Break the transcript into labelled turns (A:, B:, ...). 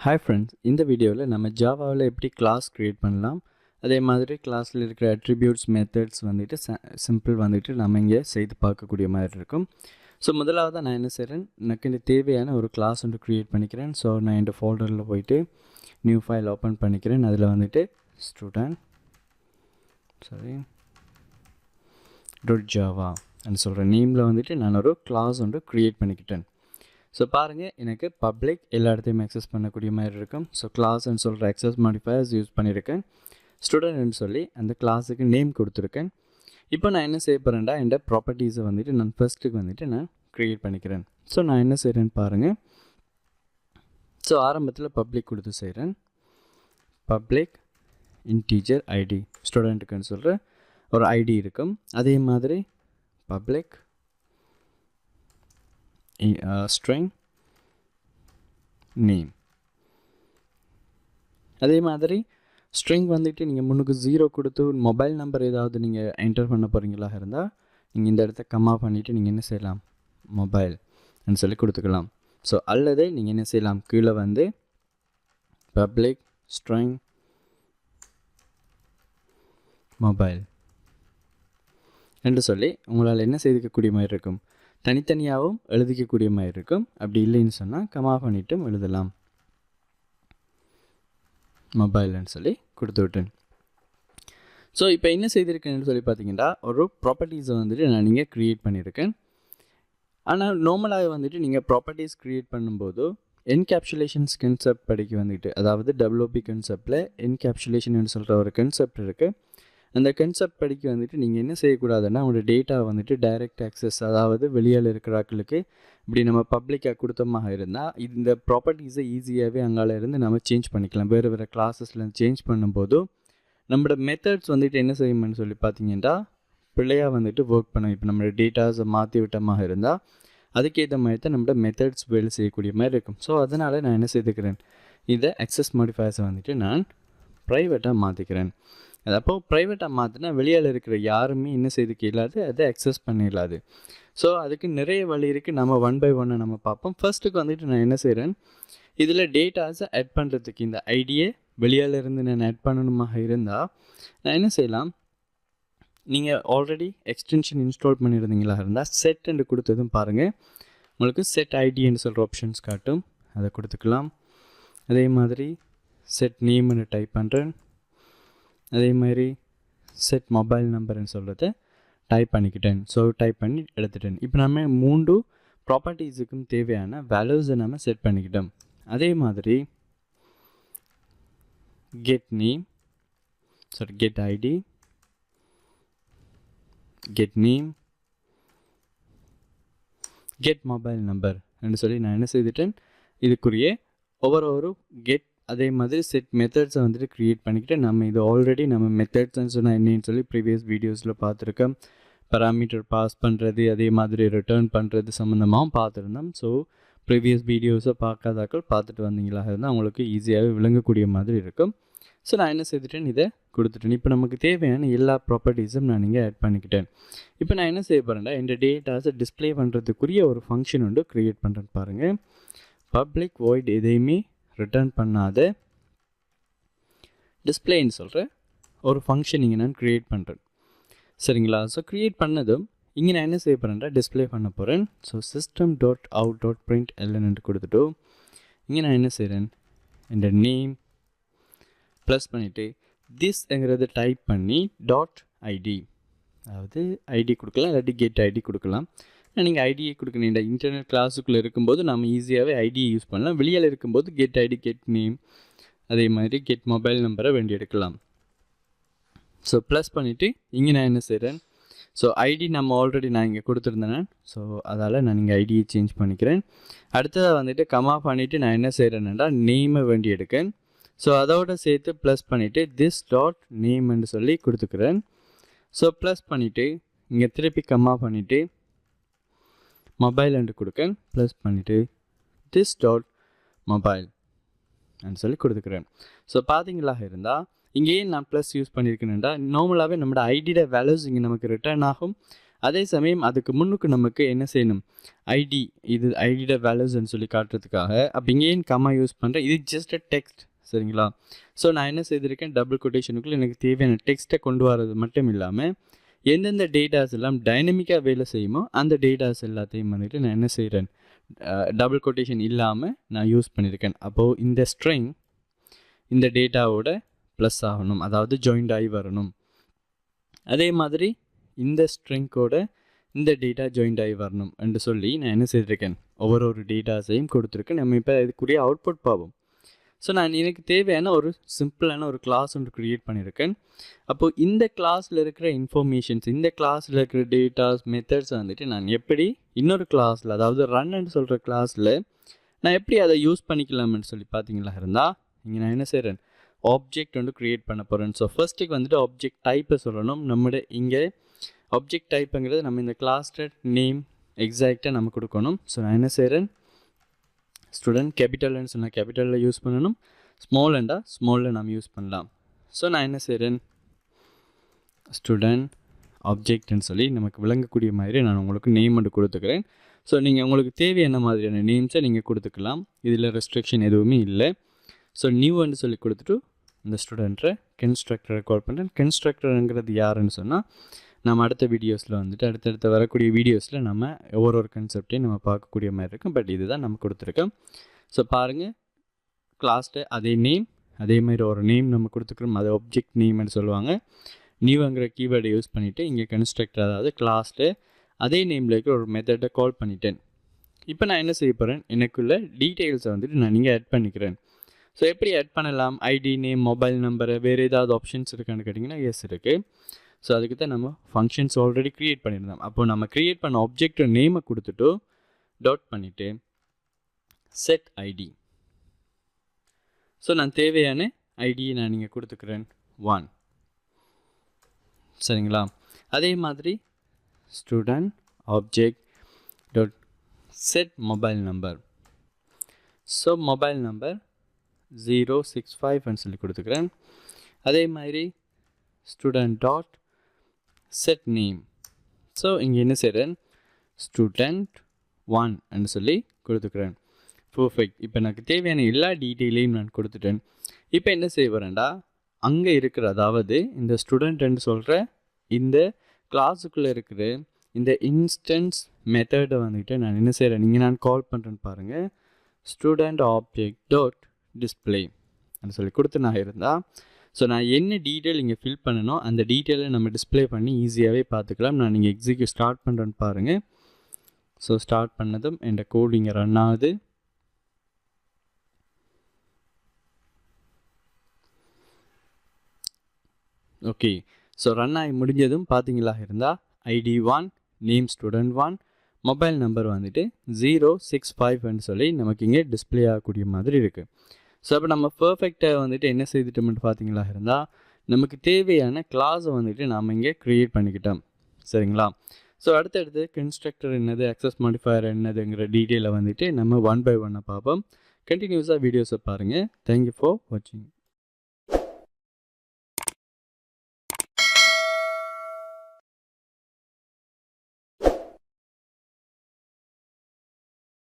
A: Hi friends, இந்த வீடியோவில் நம்ம ஜாவாவில் எப்படி கிளாஸ் க்ரியேட் பண்ணலாம், அதே மாதிரி கிளாஸில் இருக்கிற அட்ரிபியூட்ஸ் மெத்தட்ஸ் வந்துட்டு சிம்பிள் வந்துட்டு நம்ம இங்கே செய்து பார்க்கக்கூடிய மாதிரி இருக்கும். ஸோ முதலாவது நான் என்ன செய்கிறேன், எனக்கு இந்த தேவையான ஒரு கிளாஸ் ஒன்று க்ரியேட் பண்ணிக்கிறேன். ஸோ நான் இந்த ஃபோல்டரில் போயிட்டு நியூ ஃபைல் ஓப்பன் பண்ணிக்கிறேன். அதில் வந்துட்டு ஸ்டூடெண்ட் .java அப்படின்னு சொல்கிற நேமில் வந்துட்டு நான் ஒரு கிளாஸ் ஒன்று க்ரியேட் பண்ணிக்கிட்டேன். ஸோ பாருங்கள், எனக்கு பப்ளிக் எல்லா இடத்தையும் அக்சஸ் பண்ணக்கூடிய மாதிரி இருக்கும். ஸோ கிளாஸ்ன்னு சொல்கிற அக்சஸ் மாடிஃபயர்ஸ் யூஸ் பண்ணியிருக்கேன். ஸ்டூடெண்ட்னு சொல்லி அந்த கிளாஸுக்கு நேம் கொடுத்துருக்கேன். இப்போ நான் என்ன செய்ய போகிறேன்டா, இந்த ப்ராப்பர்ட்டிஸை வந்துட்டு நான் ஃபஸ்ட்டுக்கு வந்துட்டு நான் க்ரியேட் பண்ணிக்கிறேன். ஸோ நான் என்ன செய்கிறேன்னு பாருங்கள். ஸோ ஆரம்பத்தில் பப்ளிக் கொடுத்து செய்கிறேன். பப்ளிக் இன்டீஜர் ஐடி, ஸ்டூடெண்ட்டுக்குன்னு சொல்கிற ஒரு ஐடி இருக்கும். அதே மாதிரி பப்ளிக் string name. அதே மாதிரி string வந்துட்டு நீங்கள் முன்னுக்கு 0 கொடுத்து மொபைல் நம்பர் ஏதாவது நீங்கள் என்டர் பண்ண போகிறீங்களாக இருந்தால் நீங்கள் இந்த இடத்த கம்மா பண்ணிவிட்டு நீங்கள் என்ன செய்யலாம், மொபைல் ன்னு சொல்லி கொடுத்துக்கலாம். ஸோ அல்லது நீங்கள் என்ன செய்யலாம், கீழே வந்து பப்ளிக் string மொபைல் என்று சொல்லி உங்களால் என்ன செய்திக்கக்கூடிய மாதிரி இருக்கும், தனித்தனியாகவும் எழுதிக்கக்கூடிய மாதிரி இருக்கும். அப்படி இல்லைன்னு சொன்னால் கமா பண்ணிட்டும் எழுதலாம், மொபைல்னு சொல்லி கொடுத்து விட்டேன். ஸோ இப்போ என்ன செய்திருக்கேன்னு சொல்லி பார்த்தீங்கன்னா, ஒரு ப்ராப்பர்ட்டிஸை வந்துட்டு நான் நீங்கள் க்ரியேட் பண்ணியிருக்கேன். ஆனால் நார்மலாக வந்துட்டு நீங்கள் ப்ராப்பர்ட்டிஸ் க்ரியேட் பண்ணும்போது என்கேப்சுலேஷன்ஸ் கன்செப்ட் படிக்க வந்துட்டு, அதாவது WP கன்செப்டில் என்கேப்சுலேஷன் சொல்கிற ஒரு கன்செப்ட் இருக்குது. அந்த கன்செப்ட் படிக்க வந்துட்டு நீங்கள் என்ன செய்யக்கூடாதுன்னா, உங்களோட டேட்டா வந்துட்டு டைரக்ட் ஆக்சஸ், அதாவது வெளியில் இருக்கிறாக்களுக்கு இப்படி நம்ம பப்ளிக்காக கொடுத்தமாக இருந்தால் இந்த ப்ராப்பர்ட்டிஸை ஈஸியாகவே அங்கால இருந்து நம்ம சேஞ்ச் பண்ணிக்கலாம். வேறு வேறு கிளாஸஸில் சேஞ்ச் பண்ணும்போது நம்மளோட மெத்தட்ஸ் வந்துட்டு என்ன செய்யணும்னு சொல்லி பார்த்தீங்கன்னா பிள்ளையாக வந்துட்டு ஒர்க் பண்ணும். இப்போ நம்மளோட டேட்டாஸை மாற்றி விட்டமாக இருந்தால் அதுக்கேற்ற மாதிரி தான் நம்மளோட மெத்தட்ஸ் வேலை செய்யக்கூடிய மாதிரி இருக்கும். ஸோ அதனால் நான் என்ன செய்துக்கிறேன், இதை அக்சஸ் மாடிஃபயர்ஸை வந்துட்டு நான் ப்ரைவேட்டாக மாற்றிக்கிறேன். அது அப்போது ப்ரைவேட்டாக மாற்றினா வெளியில் இருக்கிற யாருமே என்ன செய்துக்க இல்லாது, அதை அக்சஸ் பண்ணிடலாது. ஸோ அதுக்கு நிறைய வழி இருக்குது. நம்ம 1 by 1 நம்ம பார்ப்போம். ஃபர்ஸ்ட்டுக்கு வந்துட்டு நான் என்ன செய்கிறேன், இதில் டேட்டாஸை ஆட் பண்ணுறதுக்கு இந்த ஐடியை வெளியில் இருந்து நான் ஆட் பண்ணணுமாக இருந்தால் நான் என்ன செய்யலாம், நீங்கள் ஆல்ரெடி எக்ஸ்டென்ஷன் இன்ஸ்டால் பண்ணியிருந்தீங்களா இருந்தால் செட் என்று கொடுத்ததும் பாருங்கள், உங்களுக்கு செட் ஐடின்னு சொல்கிற ஆப்ஷன்ஸ் காட்டும், அதை கொடுத்துக்கலாம். அதே மாதிரி செட் நேம்னு டைப் பண்ணுறேன். அதே மாதிரி செட் மொபைல் நம்பர்னு சொல்கிறத டைப் பண்ணிக்கிட்டேன். ஸோ டைப் பண்ணி எடுத்துட்டேன். இப்போ நம்ம 3 ப்ராப்பர்ட்டிஸுக்கும் தேவையான வேல்யூஸை நம்ம செட் பண்ணிக்கிட்டோம். அதே மாதிரி get name, get ID, get name, get mobile number என்று சொல்லி நான் என்ன செய்துட்டேன், இதுக்குரிய ஒவ்வொரு கெட் அதே மாதிரி செட் மெத்தட்ஸை வந்துட்டு க்ரியேட் பண்ணிக்கிட்டு, நம்ம இது ஆல்ரெடி நம்ம மெத்தட்ஸ்ன்னு சொன்னால் என்னன்னு சொல்லி ப்ரீவியஸ் வீடியோஸில் பார்த்துருக்கோம். பராமீட்டர் பாஸ் பண்ணுறது, அதே மாதிரி ரிட்டர்ன் பண்ணுறது சம்மந்தமாகவும் பார்த்துருந்தோம். ஸோ ப்ரீவியஸ் வீடியோஸை பார்க்காதாக்கள் பார்த்துட்டு வந்தீங்களாக இருந்தால் அவங்களுக்கு ஈஸியாகவே விளங்கக்கூடிய மாதிரி இருக்கும். ஸோ நான் என்ன செய்துட்டேன், இதை கொடுத்துட்டேன். இப்போ நமக்கு தேவையான எல்லா ப்ராப்பர்ட்டிஸும் நான் இங்கே ஆட் பண்ணிக்கிட்டேன். இப்போ நான் என்ன செய்ய போகிறேன்டா, இந்த டேட்டாஸை டிஸ்பிளே பண்ணுறதுக்குரிய ஒரு ஃபங்க்ஷன் ஒன்று க்ரியேட் பண்ணுறேன்னு பாருங்கள். பப்ளிக் வாய்ட் எதையுமே ரிட்டர்ன் பண்ணாத டிஸ்பிளேன்னு சொல்கிற ஒரு ஃபங்க்ஷன் இங்கே நான் க்ரியேட் பண்ணுறேன். சரிங்களா? ஸோ க்ரியேட் பண்ணதும் இங்கே நான் என்ன செய்ய போகிறேன்டா, டிஸ்பிளே பண்ண போகிறேன். ஸோ system.out.println கொடுத்துட்டு இங்கே நான் என்ன செய்கிறேன், இந்த நேம் ப்ளஸ் பண்ணிவிட்டு திஸ்ங்கிறத டைப் பண்ணி .id, அதாவது ஐடி கொடுக்கலாம், இல்லாட்டி கெட் ஐடி கொடுக்கலாம். நீங்கள் ஐடியை கொடுக்கணும். இந்த இன்டர்நெட் கிளாஸுக்குள்ளே இருக்கும்போது நம்ம ஈஸியாகவே ஐடியை யூஸ் பண்ணலாம். வெளியில் இருக்கும்போது கெட் ஐடி, கெட் நேம், அதே மாதிரி கெட் மொபைல் நம்பரை வேண்டி எடுக்கலாம். ஸோ ப்ளஸ் பண்ணிவிட்டு இங்கே நான் என்ன செய்கிறேன், ஸோ ஐடி நம்ம ஆல்ரெடி நான் இங்கே கொடுத்துருந்தேன். ஸோ அதால் நான் இங்கே ஐடியை சேஞ்ச் பண்ணிக்கிறேன். அடுத்ததாக வந்துட்டு கமா பண்ணிவிட்டு நான் என்ன செய்கிறேன்னா நேமை வேண்டி எடுக்கேன். ஸோ அதோடு சேர்த்து ப்ளஸ் பண்ணிவிட்டு this.name சொல்லி கொடுத்துக்கிறேன். ஸோ ப்ளஸ் பண்ணிவிட்டு இங்கே திருப்பி கமா பண்ணிவிட்டு மொபைல் என்று கொடுக்கேன். ப்ளஸ் பண்ணிவிட்டு this.mobile சொல்லி கொடுத்துக்கிறேன். ஸோ பார்த்தீங்களாக இருந்தால் இங்கேயே நான் ப்ளஸ் யூஸ் பண்ணியிருக்கேன்டா, நார்மலாகவே நம்மளோட ஐடியோட வேல்யூஸ் இங்கே நமக்கு ரிட்டர்ன் ஆகும். அதே சமயம் அதுக்கு முன்னுக்கு நமக்கு என்ன செய்யணும், ஐடி, இது ஐடியோட வேல்யூஸ்ன்னு சொல்லி காட்டுறதுக்காக அப்போ இங்கேயும் கம்மா யூஸ் பண்ணுறேன். இது ஜஸ்ட் அ டெக்ஸ்ட், சரிங்களா. ஸோ நான் என்ன செய்திருக்கேன், டபுள் கொட்டேஷனுக்குள்ளே எனக்கு தேவையான டெக்ஸ்ட்டை கொண்டு வரது மட்டும் இல்லாமல் எந்தெந்த டேட்டாஸ் எல்லாம் டைனமிக்காக வேலை செய்யுமோ அந்த டேட்டாஸ் எல்லாத்தையும் வந்துட்டு நான் என்ன செய்கிறேன், டபுள் கொட்டேஷன் இல்லாமல் நான் யூஸ் பண்ணியிருக்கேன். அப்போது இந்த ஸ்ட்ரிங் இந்த டேட்டாவோட ப்ளஸ் ஆகணும், அதாவது ஜாயிண்ட் ஆகி வரணும். அதே மாதிரி இந்த ஸ்ட்ரிங்கோட இந்த டேட்டா ஜாயிண்ட் ஆகி வரணும் என்று சொல்லி நான் என்ன செய்திருக்கேன், ஒவ்வொரு டேட்டாஸையும் கொடுத்துருக்கேன். நம்ம இப்போ இதுக்குரிய அவுட்புட் பார்ப்போம். ஸோ நான் எனக்கு தேவையான ஒரு சிம்பிளான ஒரு கிளாஸ் ஒன்று க்ரியேட் பண்ணியிருக்கேன். அப்போது இந்த கிளாஸில் இருக்கிற இன்ஃபர்மேஷன்ஸ், இந்த கிளாஸில் இருக்கிற டேட்டாஸ், மெத்தட்ஸ் வந்துட்டு நான் எப்படி இன்னொரு கிளாஸில், அதாவது ரன்னு சொல்கிற கிளாஸில் நான் எப்படி அதை யூஸ் பண்ணிக்கலாம்னு சொல்லி பார்த்தீங்களா இருந்தால், இங்கே நான் என்ன செய்கிறேன், ஆப்ஜெக்ட் வந்து க்ரியேட் பண்ண போகிறேன். ஸோ ஃபர்ஸ்ட்டுக்கு வந்துட்டு ஆப்ஜெக்ட் டைப்பை சொல்லணும். நம்மளோட இங்கே ஆப்ஜெக்ட் டைப்புங்கிறது நம்ம இந்த கிளாஸோட நேம் எக்ஸாக்டாக நம்ம கொடுக்கணும். ஸோ நான் என்ன செய்கிறேன், ஸ்டூடெண்ட் கேபிட்டல்னு சொன்னால் கேபிட்டலில் யூஸ் பண்ணணும், ஸ்மால் அண்டா ஸ்மாலில் நம்ம யூஸ் பண்ணலாம். ஸோ நான் என்ன செய்கிறேன், ஸ்டூடெண்ட் ஆப்ஜெக்ட்னு சொல்லி நமக்கு விளங்கக்கூடிய மாதிரி நான் உங்களுக்கு நேம் மட்டும் கொடுத்துக்கிறேன். ஸோ நீங்கள் உங்களுக்கு தேவையான மாதிரியான நேம்ஸை நீங்கள் கொடுத்துக்கலாம், இதில் ரெஸ்ட்ரிக்ஷன் எதுவுமே இல்லை. ஸோ நியூன்னு சொல்லி கொடுத்துட்டு இந்த ஸ்டூடெண்ட்டை கன்ஸ்ட்ரக்டரை கால் பண்ணுறேன். கன்ஸ்ட்ரக்டருங்கிறது யாருன்னு சொன்னால் நம்ம அடுத்த வீடியோஸில் வந்துட்டு அடுத்தடுத்த வரக்கூடிய வீடியோஸில் நம்ம ஒவ்வொரு கன்செப்டையும் நம்ம பார்க்கக்கூடிய மாதிரி இருக்கும். பட் இதுதான் நம்ம கொடுத்துருக்கோம். ஸோ பாருங்கள், கிளாஸ்ட்டு அதே நேம், அதே மாதிரி ஒரு நேம் நம்ம கொடுத்துக்கிறோம், அது ஆப்ஜெக்ட் நேம்னு சொல்லுவாங்க. நியூங்கிற கீவேர்டை யூஸ் பண்ணிவிட்டு இங்கே கன்ஸ்ட்ரக்டர், அதாவது கிளாஸ்ட்டு அதே நேமில் இருக்கிற ஒரு மெத்தடை கால் பண்ணிட்டேன். இப்போ நான் என்ன செய்ய போகிறேன், எனக்குள்ள டீட்டெயில்ஸை வந்துட்டு நான் இங்கே ஆட் பண்ணிக்கிறேன். ஸோ எப்படி ஆட் பண்ணலாம், ஐடி, நேம், மொபைல் நம்பரு, வேறு ஏதாவது ஆப்ஷன்ஸ் இருக்கான்னு கேட்டிங்கன்னா எஸ் இருக்குது. ஸோ அதுக்கு தான் நம்ம ஃபங்க்ஷன்ஸ் ஆல்ரெடி க்ரியேட் பண்ணியிருந்தோம். அப்போது நம்ம க்ரியேட் பண்ண ஆப்ஜெக்ட் நேமை கொடுத்துட்டு டாட் பண்ணிவிட்டு செட் ஐடி. ஸோ நான் தேவையான ஐடியை நான் இங்கே கொடுத்துக்கிறேன் 1, சரிங்களா. அதே மாதிரி student object dot set mobile number. So mobile number 065 சொல்லி கொடுத்துக்கிறேன். அதே மாதிரி student dot set name. So இங்கே என்ன செய்கிறேன், ஸ்டூடெண்ட் 1 சொல்லி கொடுத்துக்கிறேன். பர்ஃபெக்ட். இப்போ எனக்கு தேவையான எல்லா டீட்டெயிலையும் நான் கொடுத்துட்டேன். இப்போ என்ன செய்ய வரேன்டா, அங்கே இருக்கிற, அதாவது இந்த ஸ்டூடெண்ட்னு சொல்கிற இந்த கிளாஸுக்குள்ளே இருக்கிற இந்த இன்ஸ்டன்ஸ் மெத்தடை வந்துட்டு நான் என்ன செய்கிறேன், நீங்கள் நான் கால் பண்ணுறேன்னு பாருங்கள், ஸ்டூடெண்ட் ஆப்ஜெக்ட் டாட் டிஸ்பிளே அப்படின்னு சொல்லி கொடுத்து நான் இருந்தால், ஸோ நான் என்ன டீட்டெயில் இங்கே ஃபில் பண்ணணும் அந்த டீட்டெயிலை நம்ம டிஸ்பிளே பண்ணி ஈஸியாகவே பார்த்துக்கலாம். நான் நீங்கள் எக்ஸிக்யூட் ஸ்டார்ட் பண்ணுறேன்னு பாருங்கள். ஸோ ஸ்டார்ட் பண்ணதும் என் கோட் இங்கே ரன் ஆகுது. ஓகே, ஸோ ரன் ஆகி முடிஞ்சதும் பார்த்தீங்களா இருந்தால் ID 1, name student 1, mobile number வந்துட்டு 065 சொல்லி நமக்கு இங்கே டிஸ்பிளே ஆகக்கூடிய மாதிரி இருக்குது. ஸோ அப்போ நம்ம பர்ஃபெக்டாக வந்துட்டு என்ன செய்துட்டோம்னு பார்த்தீங்களா இருந்தால் நமக்கு தேவையான கிளாஸை வந்துட்டு நாம் இங்கே க்ரியேட் பண்ணிக்கிட்டோம், சரிங்களா. ஸோ அடுத்தடுத்து கன்ஸ்ட்ரக்டர் என்னது, அக்சஸ் மாடிஃபயர் என்னதுங்கிற டீட்டெயிலை வந்துட்டு நம்ம 1 by 1 பார்ப்போம். கண்டினியூஸாக வீடியோஸை பாருங்கள். தேங்க்யூ ஃபார் வாட்சிங்.